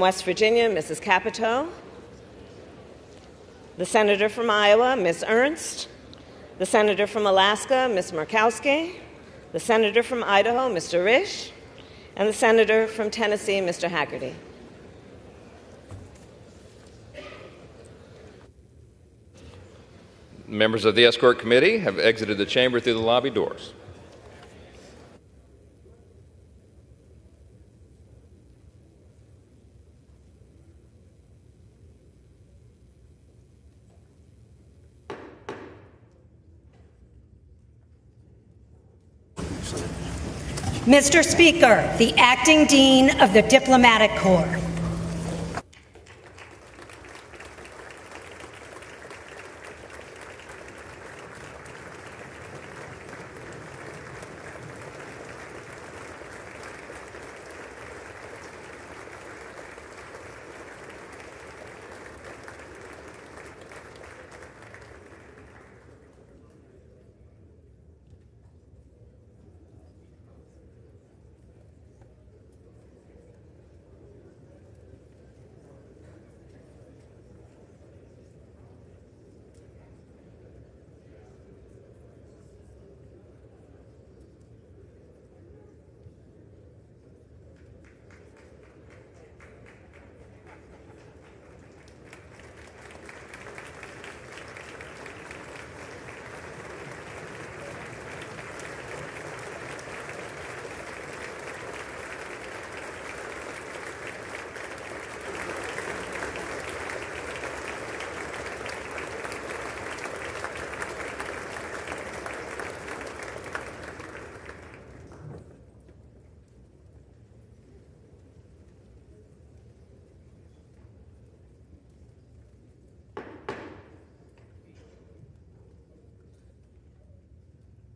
from West Virginia, Mrs. Capito. The senator from Iowa, Ms. Ernst. The senator from Alaska, Ms. Murkowski. The senator from Idaho, Mr. Risch. And the senator from Tennessee, Mr. Haggerty. Members of the escort committee have exited the chamber through the lobby doors. Mr. Speaker, the Acting Dean of the Diplomatic Corps.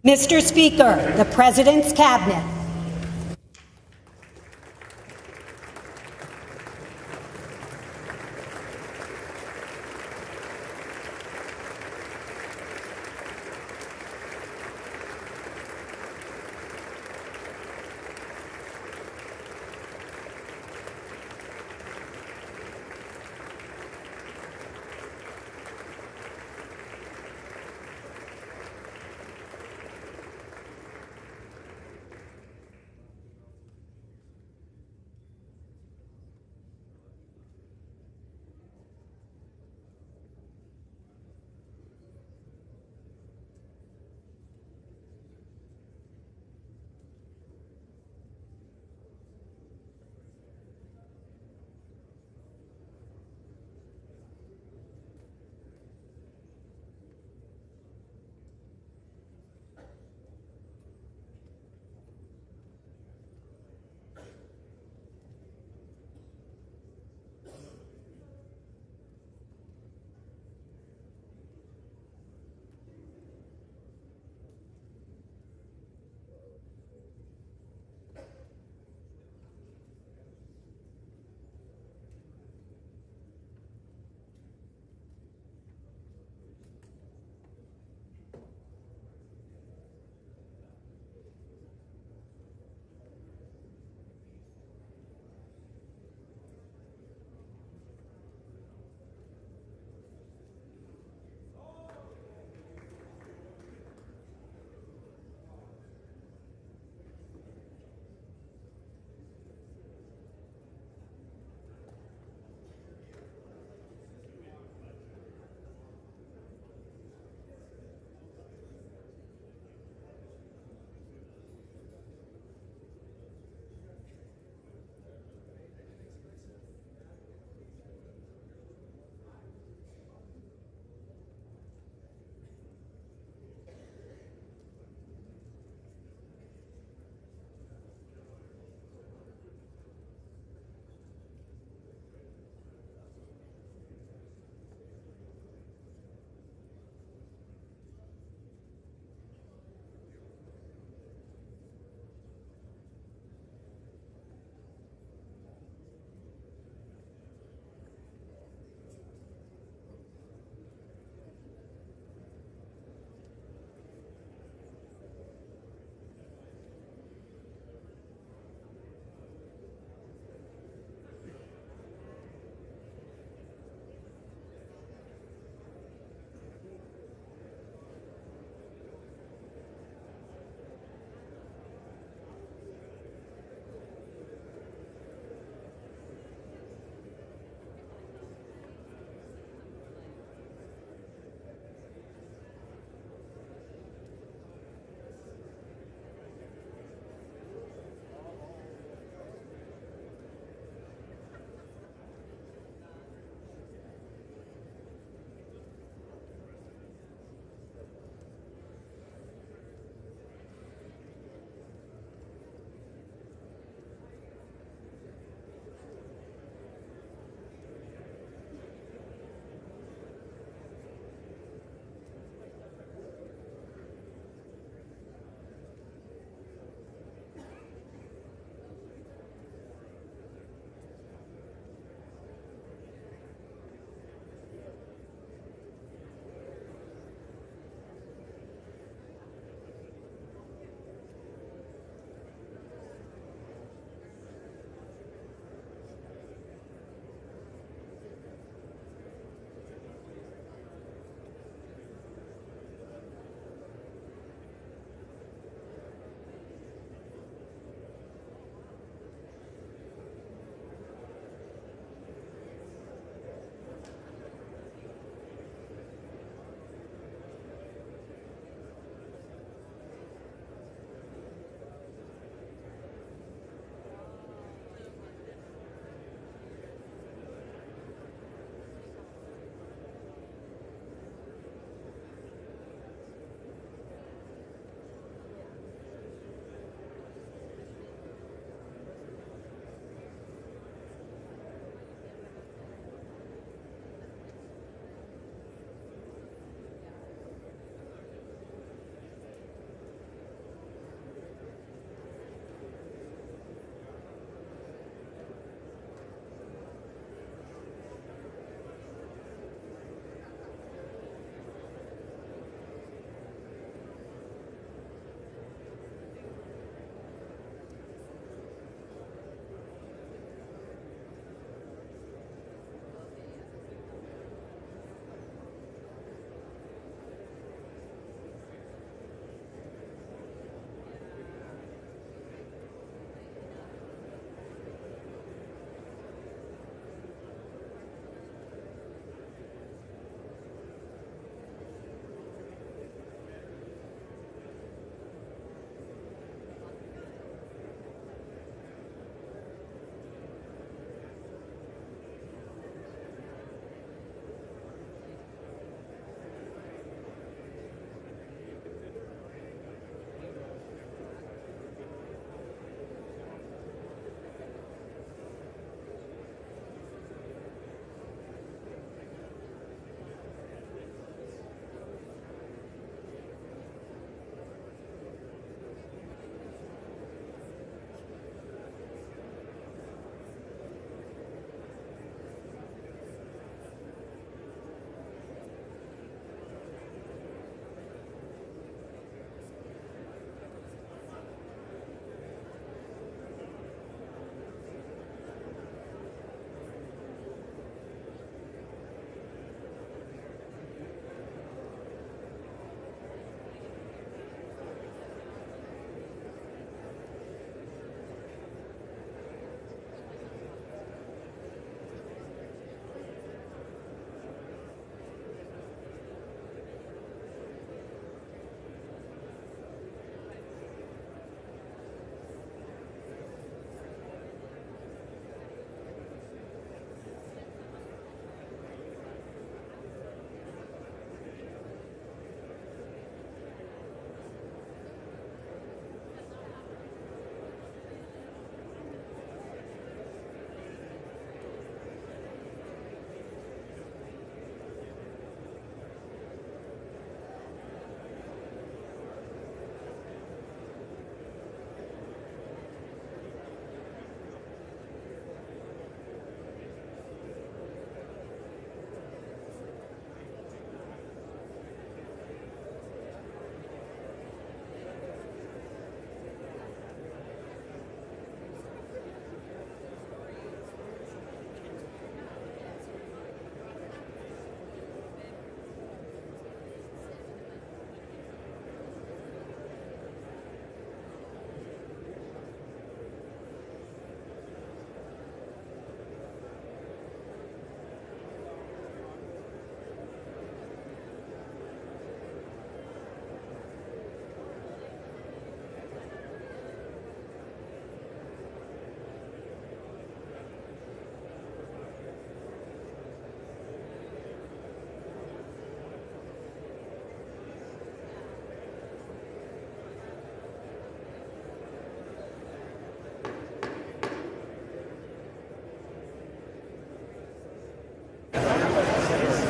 Mr. Speaker, the President's Cabinet.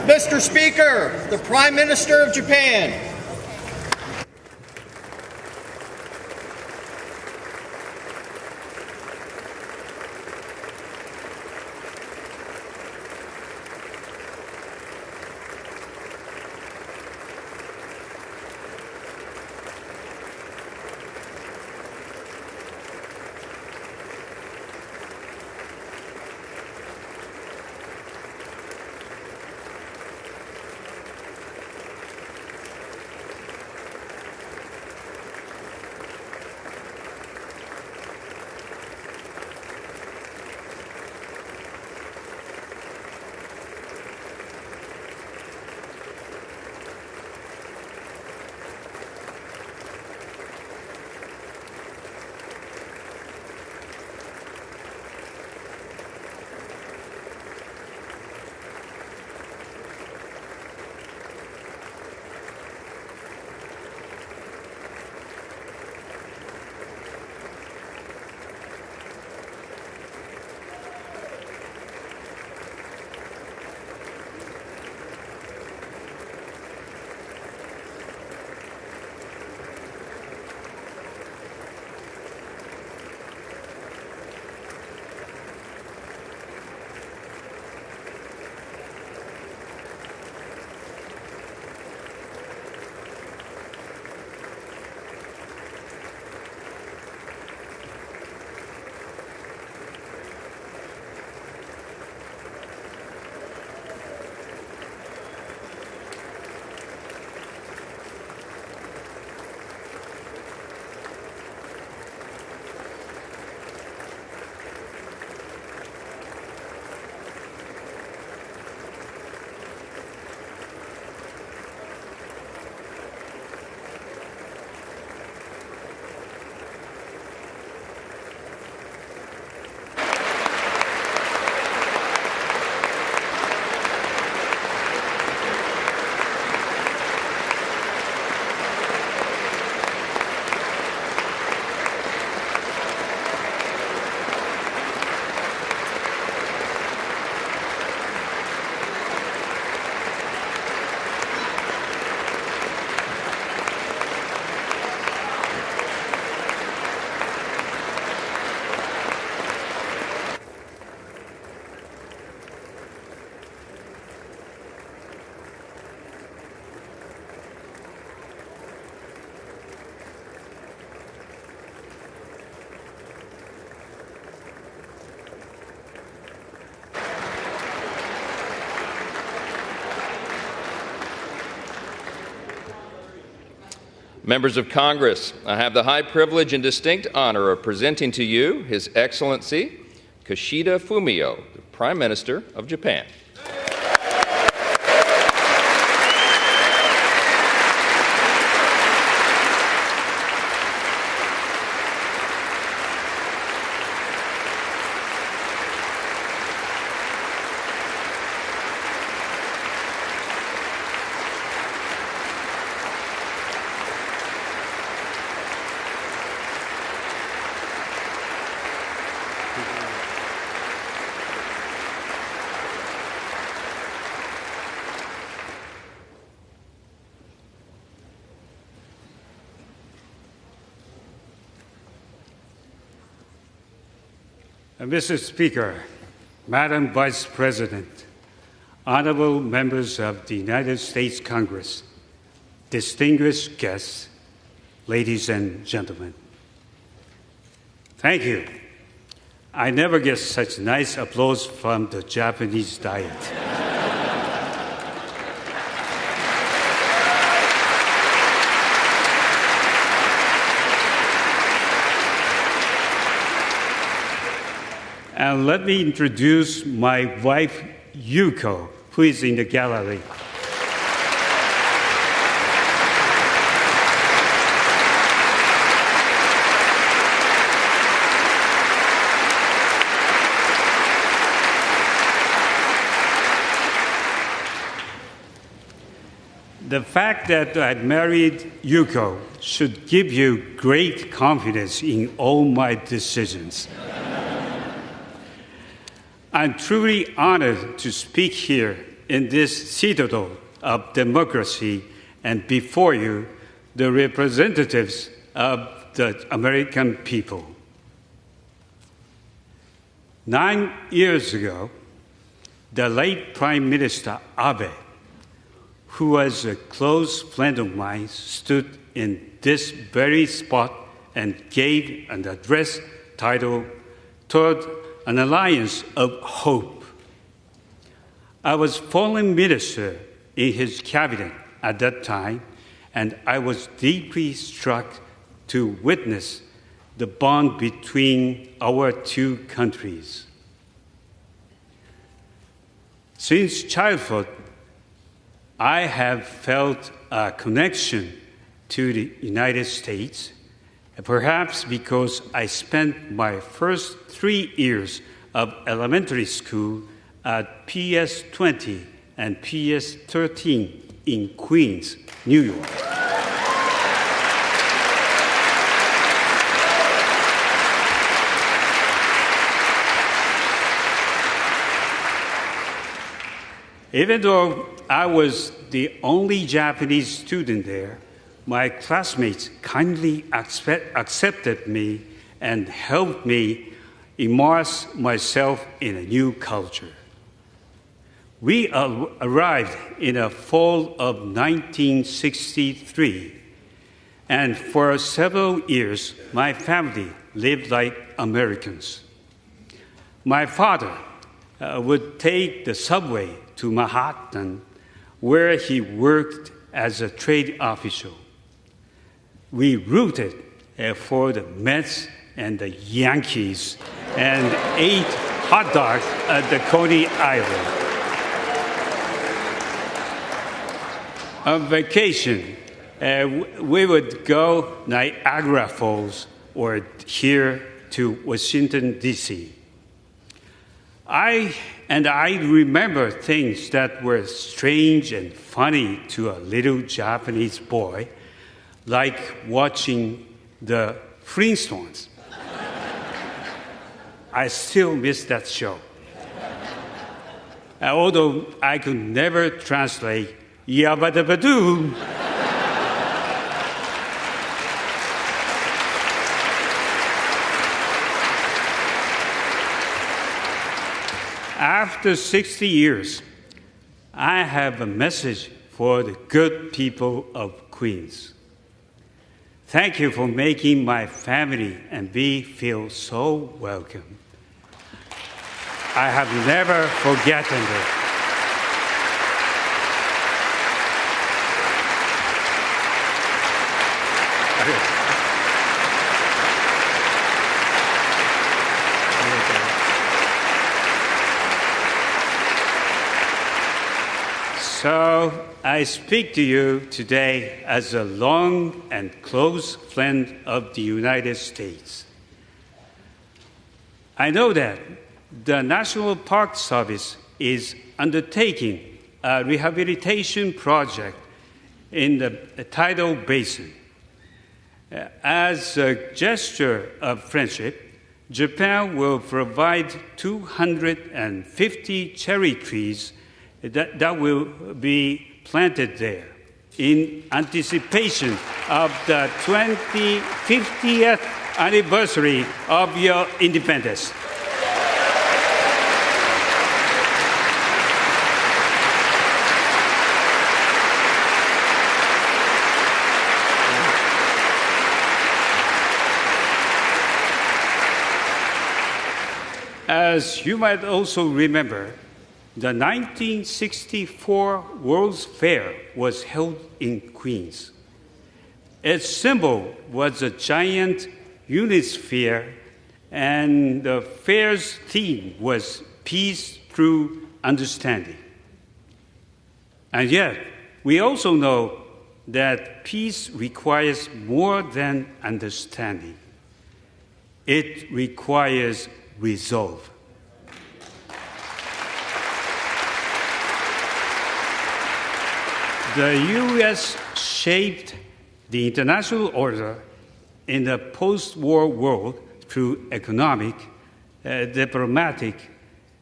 Mr. Speaker, the Prime Minister of Japan. Members of Congress, I have the high privilege and distinct honor of presenting to you His Excellency Kishida Fumio, the Prime Minister of Japan. Mr. Speaker, Madam Vice President, honorable members of the United States Congress, distinguished guests, ladies and gentlemen. Thank you. I never get such nice applause from the Japanese Diet. And let me introduce my wife, Yuko, who is in the gallery. The fact that I married Yuko should give you great confidence in all my decisions. I'm truly honored to speak here in this citadel of democracy, and before you, the representatives of the American people. 9 years ago, the late Prime Minister Abe, who was a close friend of mine, stood in this very spot and gave an address titled "Toward an Alliance of Hope." I was foreign minister in his cabinet at that time, and I was deeply struck to witness the bond between our two countries. Since childhood, I have felt a connection to the United States, perhaps because I spent my first 3 years of elementary school at PS 20 and PS 13 in Queens, New York. Even though I was the only Japanese student there, my classmates kindly accepted me and helped me immerse myself in a new culture. We arrived in the fall of 1963, and for several years, my family lived like Americans. My father would take the subway to Manhattan, where he worked as a trade official. We rooted for the Mets and the Yankees and ate hot dogs at the Coney Island. On vacation, we would go Niagara Falls or here to Washington, D.C. I remember things that were strange and funny to a little Japanese boy, like watching the Flintstones. I still miss that show. Although I could never translate Yabba-dabba-doo. After 60 years, I have a message for the good people of Queens. Thank you for making my family and me feel so welcome. I have never forgotten it. So I speak to you today as a long and close friend of the United States. I know that the National Park Service is undertaking a rehabilitation project in the tidal basin. As a gesture of friendship, Japan will provide 250 cherry trees that will be planted there in anticipation of the 50th anniversary of your independence. As you might also remember, the 1964 World's Fair was held in Queens. Its symbol was a giant unisphere, and the fair's theme was peace through understanding. And yet, we also know that peace requires more than understanding. It requires resolve. The U.S. shaped the international order in the post-war world through economic, diplomatic,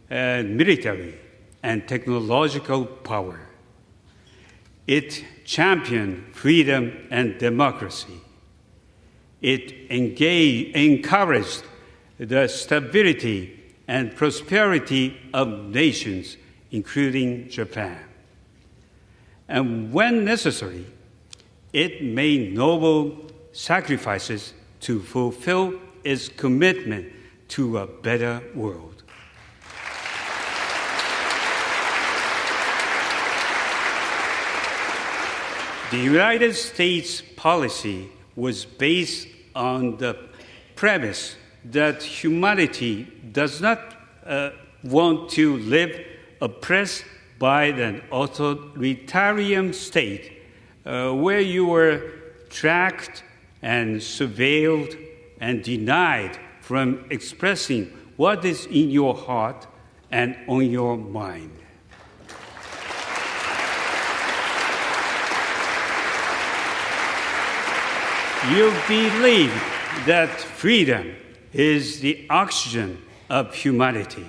and military, and technological power. It championed freedom and democracy. It encouraged the stability and prosperity of nations, including Japan. And when necessary, it made noble sacrifices to fulfill its commitment to a better world. The United States policy was based on the premise that humanity does not want to live oppressed by an authoritarian state where you were tracked and surveilled and denied from expressing what is in your heart and on your mind. You believe that freedom is the oxygen of humanity.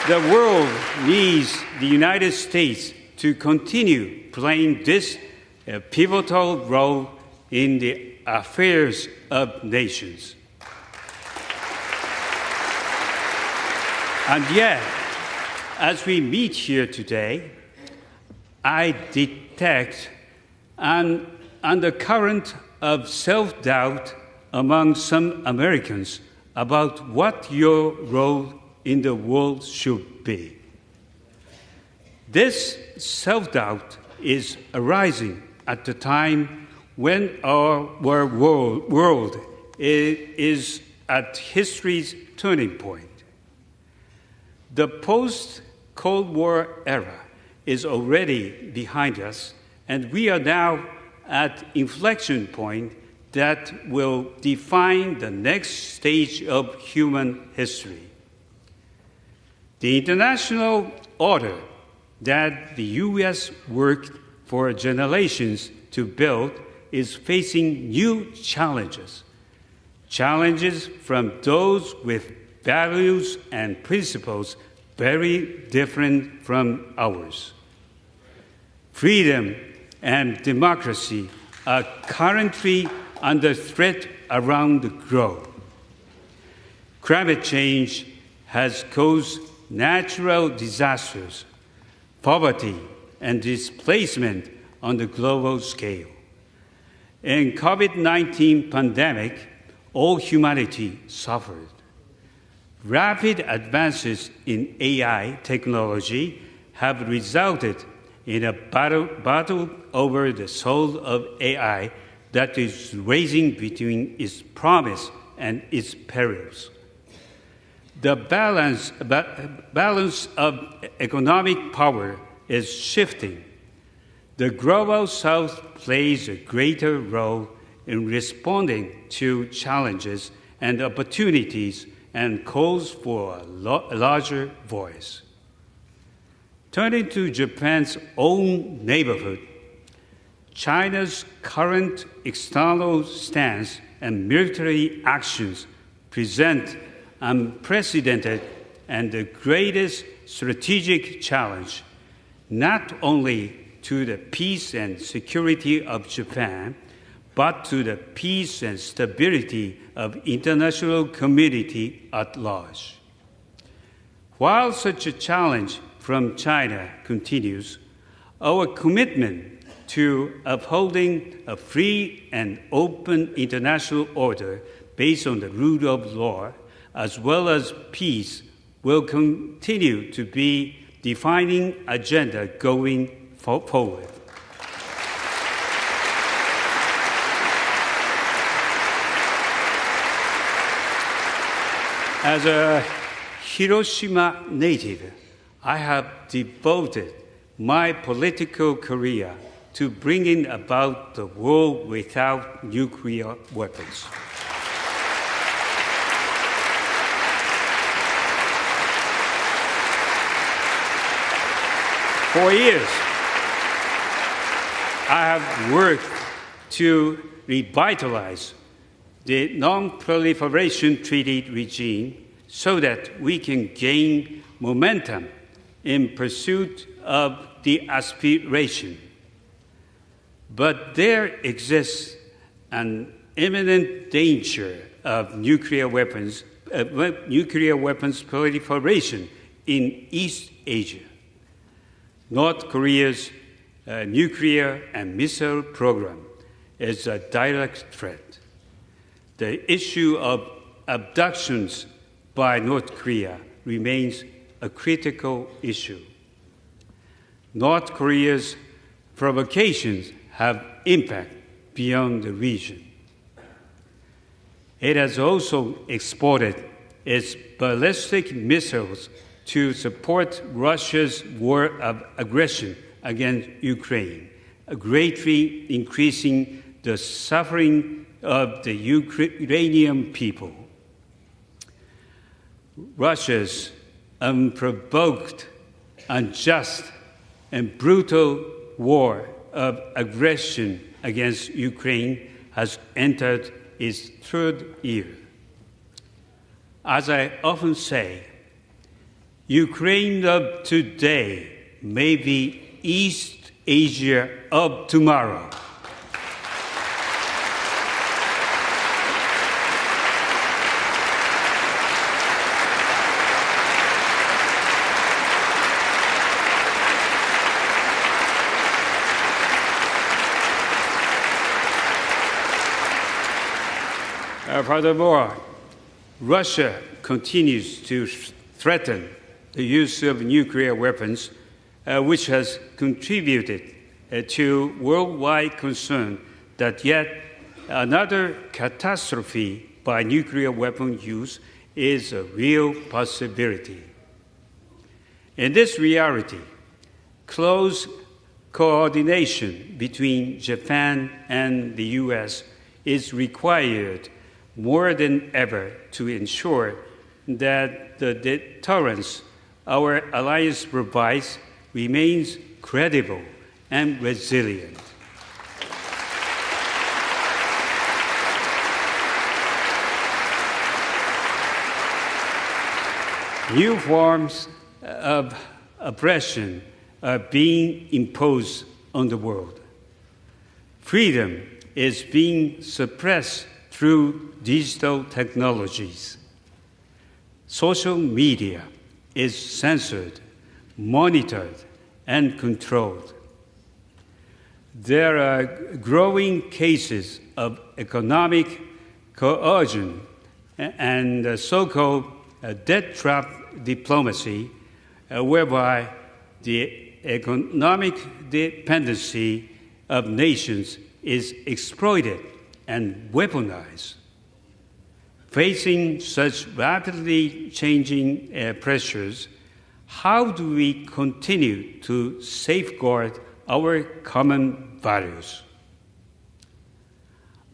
The world needs the United States to continue playing this pivotal role in the affairs of nations. And yet, as we meet here today, I detect an undercurrent of self-doubt among some Americans about what your role in the world should be. This self-doubt is arising at the time when our world is at history's turning point. The post-Cold War era is already behind us, and we are now at inflection point that will define the next stage of human history. The international order that the U.S. worked for generations to build is facing new challenges from those with values and principles very different from ours. Freedom and democracy are currently under threat around the globe. Climate change has caused natural disasters, poverty, and displacement on the global scale. In COVID-19 pandemic, all humanity suffered. Rapid advances in AI technology have resulted in a battle over the soul of AI that is raging between its promise and its perils. The balance of economic power is shifting. The Global South plays a greater role in responding to challenges and opportunities and calls for a larger voice. Turning to Japan's own neighborhood, China's current external stance and military actions present unprecedented and the greatest strategic challenge, not only to the peace and security of Japan, but to the peace and stability of international community at large. While such a challenge from China continues, our commitment to upholding a free and open international order based on the rule of law, as well as peace, will continue to be defining agenda going forward. As a Hiroshima native, I have devoted my political career to bringing about the world without nuclear weapons. For years, I have worked to revitalize the Non-Proliferation Treaty regime so that we can gain momentum in pursuit of the aspiration. But there exists an imminent danger of nuclear weapons proliferation in East Asia. North Korea's nuclear and missile program is a direct threat. The issue of abductions by North Korea remains a critical issue. North Korea's provocations have impact beyond the region. It has also exported its ballistic missiles to support Russia's war of aggression against Ukraine, greatly increasing the suffering of the Ukrainian people. Russia's unprovoked, unjust, and brutal war of aggression against Ukraine has entered its third year. As I often say, Ukraine of today may be East Asia of tomorrow. Furthermore, Russia continues to threaten the use of nuclear weapons, which has contributed to worldwide concern that yet another catastrophe by nuclear weapon use is a real possibility. In this reality, close coordination between Japan and the U.S. is required more than ever to ensure that the deterrence our alliance provides remains credible and resilient. New forms of oppression are being imposed on the world. Freedom is being suppressed through digital technologies. Social media is censored, monitored, and controlled. There are growing cases of economic coercion and so-called debt trap diplomacy, whereby the economic dependency of nations is exploited and weaponized. Facing such rapidly changing pressures, how do we continue to safeguard our common values?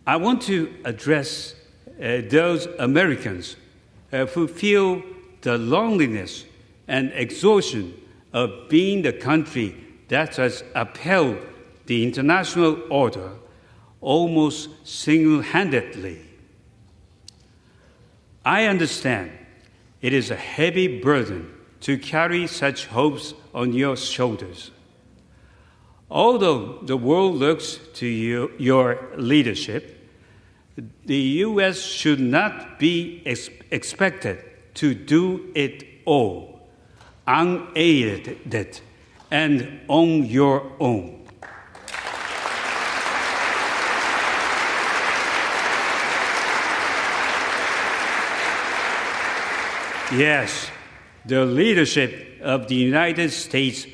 I want to address those Americans who feel the loneliness and exhaustion of being the country that has upheld the international order almost single-handedly. I understand it is a heavy burden to carry such hopes on your shoulders. Although the world looks to your leadership, the U.S. should not be expected to do it all, unaided and on your own. Yes, the leadership of the United States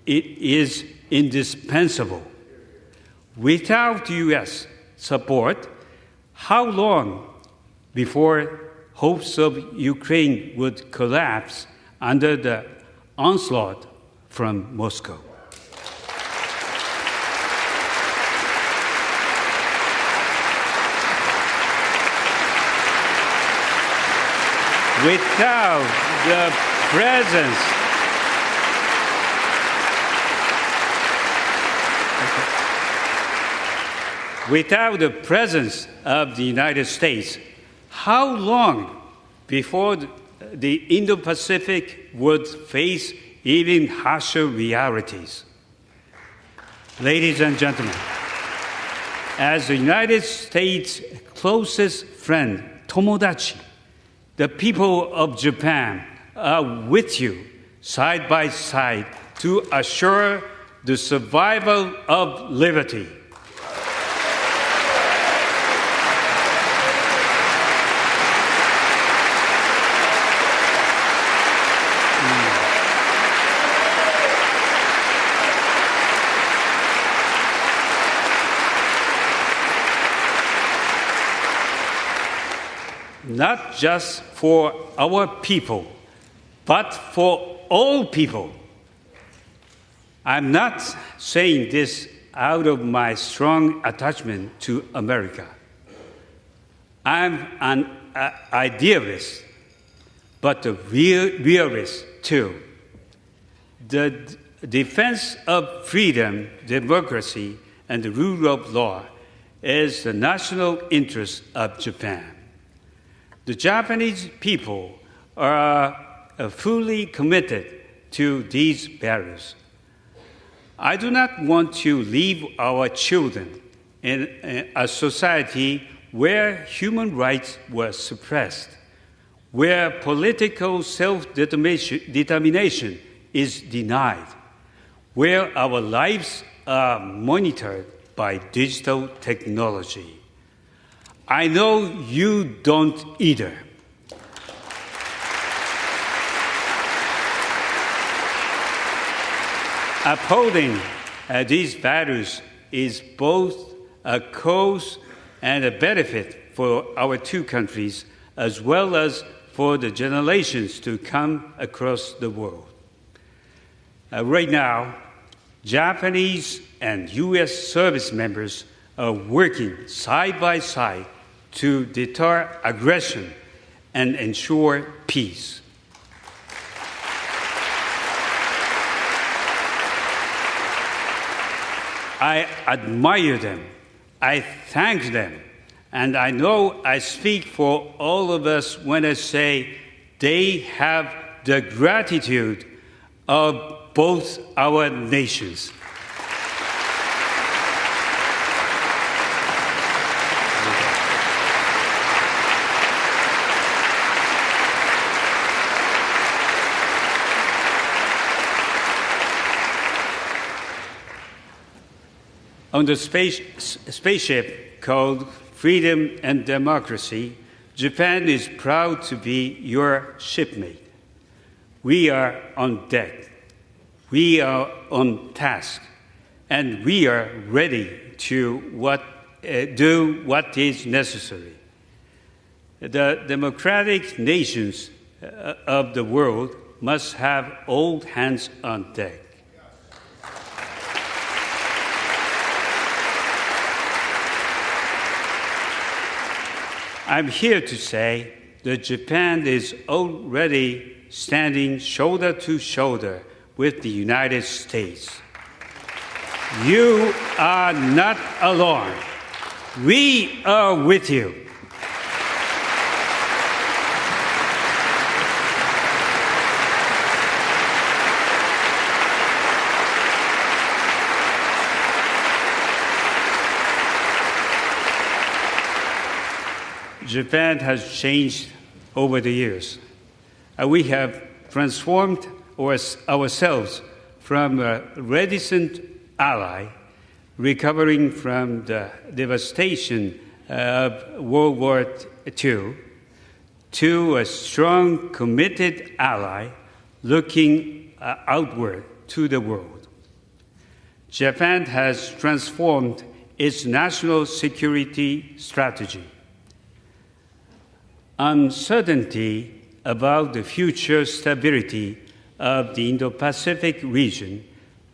is indispensable. Without U.S. support, how long before hopes of Ukraine would collapse under the onslaught from Moscow? Without the presence of the United States, how long before the Indo-Pacific would face even harsher realities. Ladies and gentlemen, as the United States' closest friend, tomodachi, the people of Japan are with you side by side to assure the survival of liberty. Not just for our people, but for all people. I'm not saying this out of my strong attachment to America. I'm an idealist, but a realist too. The defense of freedom, democracy, and the rule of law is the national interest of Japan. The Japanese people are fully committed to these values. I do not want to leave our children in a society where human rights were suppressed, where political self-determination is denied, where our lives are monitored by digital technology. I know you don't either. Upholding these values is both a cause and a benefit for our two countries, as well as for the generations to come across the world. Right now, Japanese and U.S. service members are working side by side to deter aggression and ensure peace. I admire them, I thank them, and I know I speak for all of us when I say they have the gratitude of both our nations. On the spaceship called Freedom and Democracy, Japan is proud to be your shipmate. We are on deck, we are on task, and we are ready to do what is necessary. The democratic nations of the world must have all hands on deck. I'm here to say that Japan is already standing shoulder to shoulder with the United States. You are not alone. We are with you. Japan has changed over the years. We have transformed ourselves from a reticent ally, recovering from the devastation of World War II, to a strong, committed ally looking outward to the world. Japan has transformed its national security strategy. Uncertainty about the future stability of the Indo-Pacific region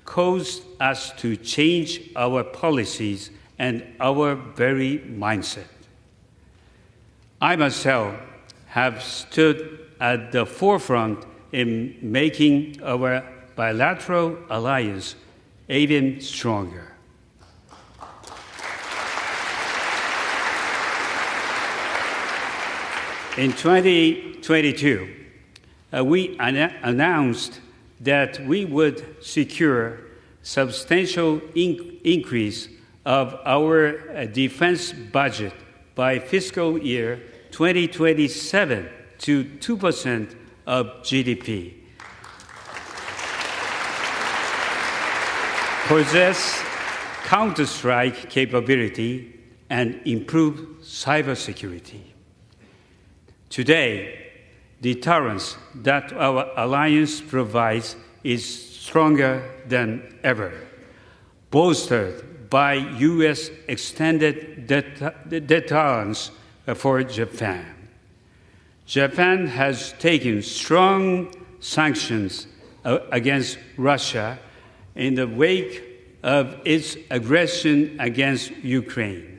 caused us to change our policies and our very mindset. I myself have stood at the forefront in making our bilateral alliance even stronger. In 2022, we announced that we would secure substantial increase of our defense budget by fiscal year 2027 to 2% of GDP. Possess counter-strike capability and improve cybersecurity. Today, deterrence that our alliance provides is stronger than ever, bolstered by U.S. extended deterrence for Japan. Japan has taken strong sanctions against Russia in the wake of its aggression against Ukraine.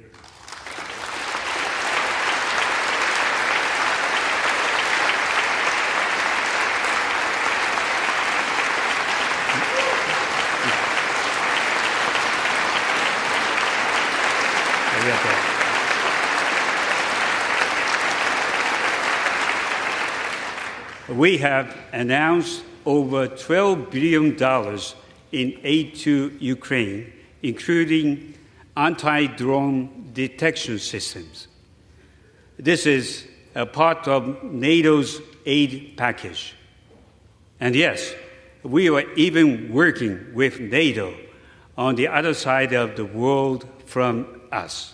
We have announced over $12 billion in aid to Ukraine, including anti-drone detection systems. This is a part of NATO's aid package. And yes, we are even working with NATO on the other side of the world from us.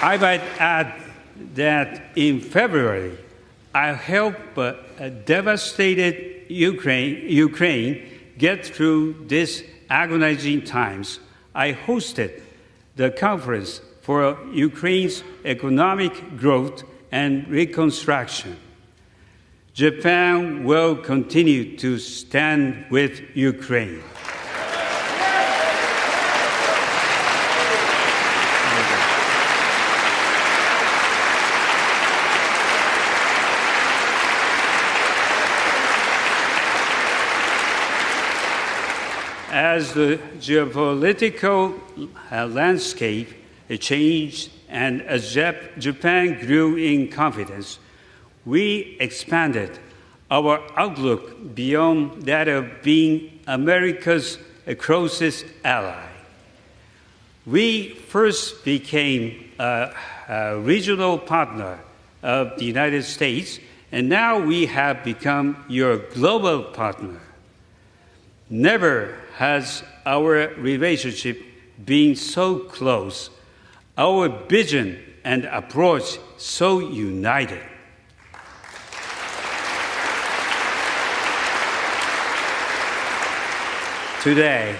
I might add that in February, I helped a devastated Ukraine get through these agonizing times. I hosted the Conference for Ukraine's Economic Growth and Reconstruction. Japan will continue to stand with Ukraine. As the geopolitical landscape changed and as Japan grew in confidence, we expanded our outlook beyond that of being America's closest ally. We first became a regional partner of the United States, and now we have become your global partner. Never has our relationship been so close, our vision and approach so united. Today,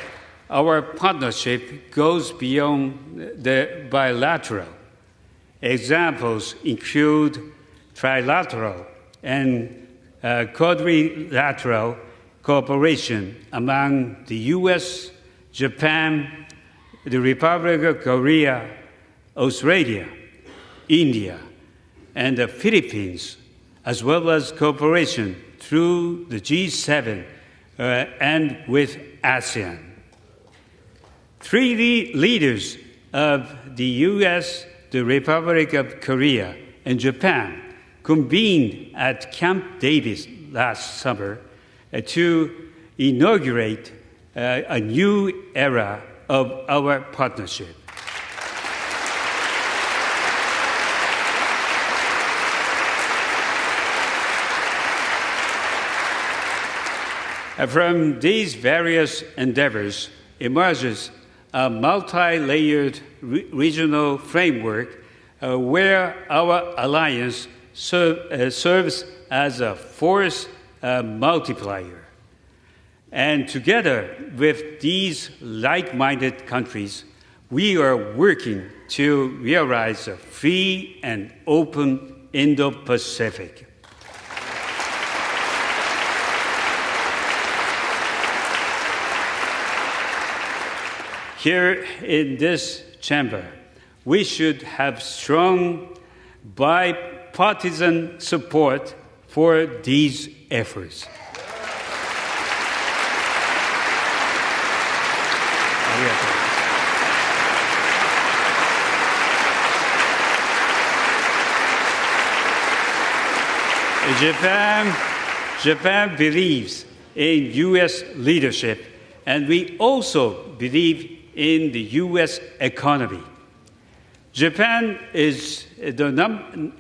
our partnership goes beyond the bilateral. Examples include trilateral and quadrilateral cooperation among the U.S., Japan, the Republic of Korea, Australia, India, and the Philippines, as well as cooperation through the G7 and with ASEAN. Three leaders of the U.S., the Republic of Korea, and Japan convened at Camp Davis last summer to inaugurate a new era of our partnership. From these various endeavors emerges a multi-layered regional framework where our alliance serves as a force multiplier. And together with these like-minded countries, we are working to realize a free and open Indo-Pacific. Here in this chamber, we should have strong bipartisan support for these efforts. Japan believes in U.S. leadership, and we also believe in the U.S. economy. Japan is the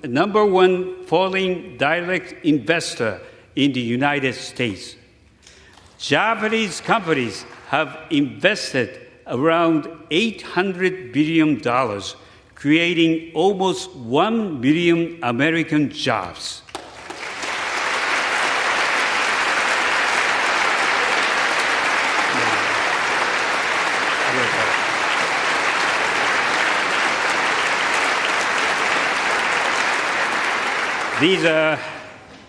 number one foreign direct investor in the United States. Japanese companies have invested around $800 billion, creating almost 1 million American jobs. These are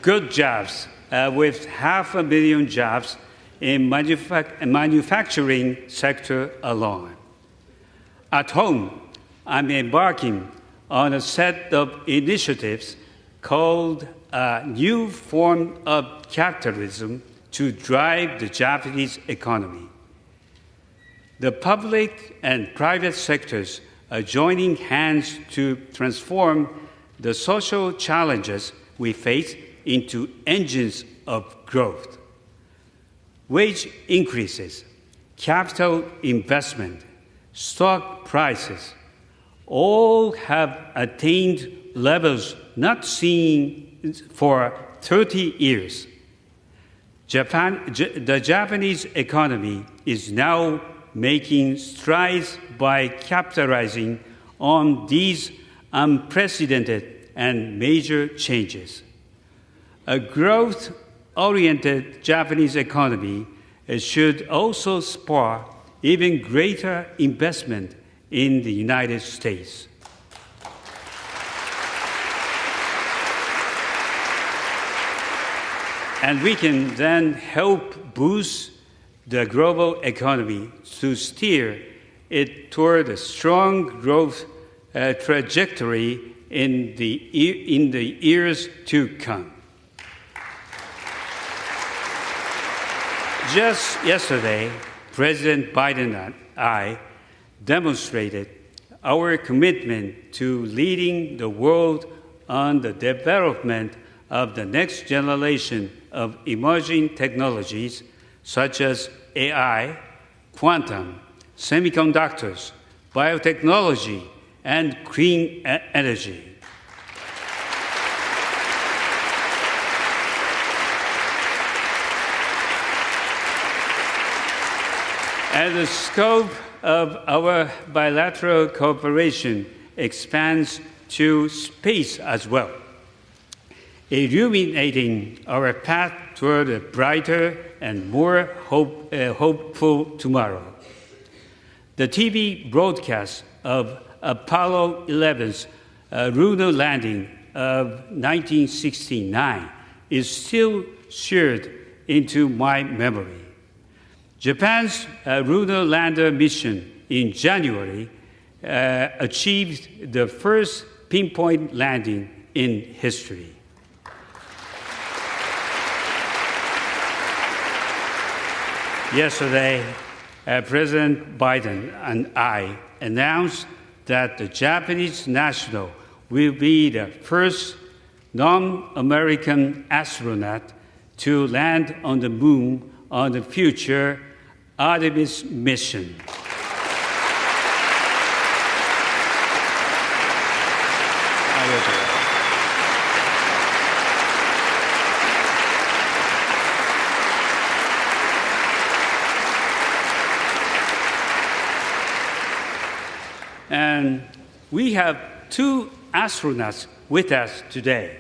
good jobs, with 500,000 jobs in manufacturing sector alone. At home, I'm embarking on a set of initiatives called a new form of capitalism to drive the Japanese economy. The public and private sectors are joining hands to transform the social challenges we face into engines of growth. Wage increases, capital investment, stock prices all have attained levels not seen for 30 years. The Japanese economy is now making strides by capitalizing on these unprecedented and major changes. A growth-oriented Japanese economy should also spur even greater investment in the United States. And we can then help boost the global economy to steer it toward a strong growth trajectory in the years to come. Just yesterday, President Biden and I demonstrated our commitment to leading the world on the development of the next generation of emerging technologies such as AI, quantum, semiconductors, biotechnology, and clean energy. And the scope of our bilateral cooperation expands to space as well, illuminating our path toward a brighter and more hopeful tomorrow. The TV broadcast of Apollo 11's lunar landing of 1969 is still seared into my memory. Japan's lunar lander mission in January achieved the first pinpoint landing in history. Yesterday, President Biden and I announced that the Japanese national will be the first non-American astronaut to land on the moon on the future Artemis mission. And we have two astronauts with us today.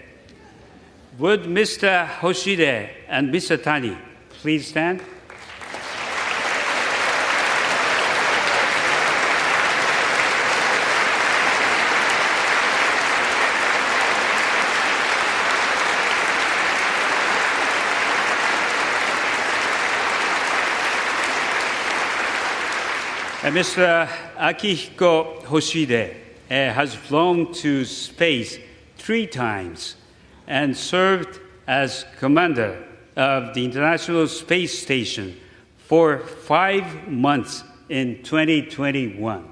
Would Mr. Hoshide and Mr. Tani please stand? And Mr. Akihiko Hoshide has flown to space 3 times and served as commander of the International Space Station for 5 months in 2021.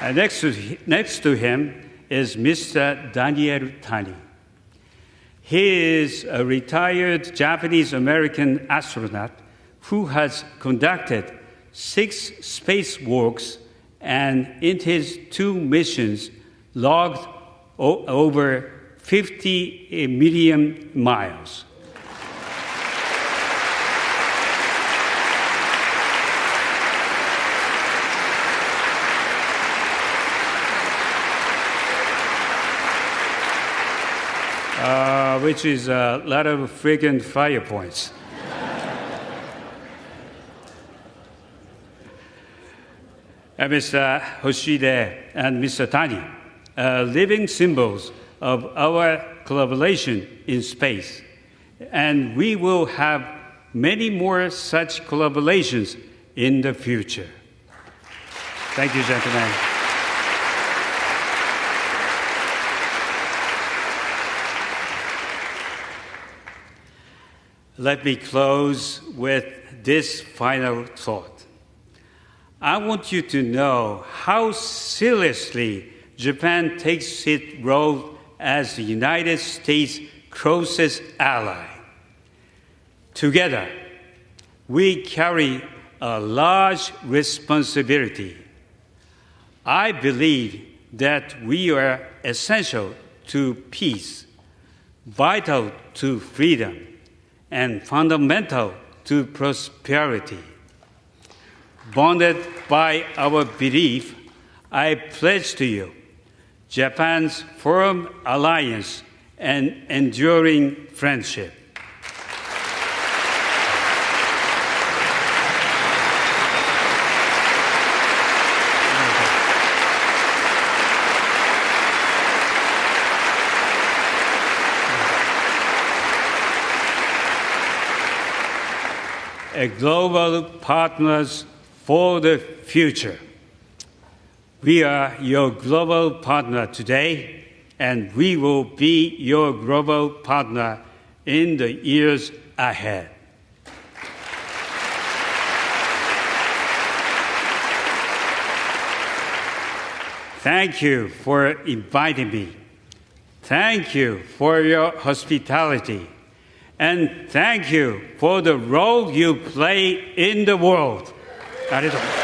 Next to him is Mr. Daniel Tani. He is a retired Japanese-American astronaut who has conducted 6 spacewalks and in his 2 missions logged over 50 million miles. Which is a lot of frequent fire points. Mr. Hoshide and Mr. Tani are living symbols of our collaboration in space, and we will have many more such collaborations in the future. Thank you, gentlemen. Let me close with this final thought. I want you to know how seriously Japan takes its role as the United States' closest ally. Together, we carry a large responsibility. I believe that we are essential to peace, vital to freedom, and fundamental to prosperity. Bonded by our belief, I pledge to you Japan's firm alliance and enduring friendship. A global partners for the future. We are your global partner today, and we will be your global partner in the years ahead. Thank you for inviting me. Thank you for your hospitality. And thank you for the role you play in the world. ありがとう。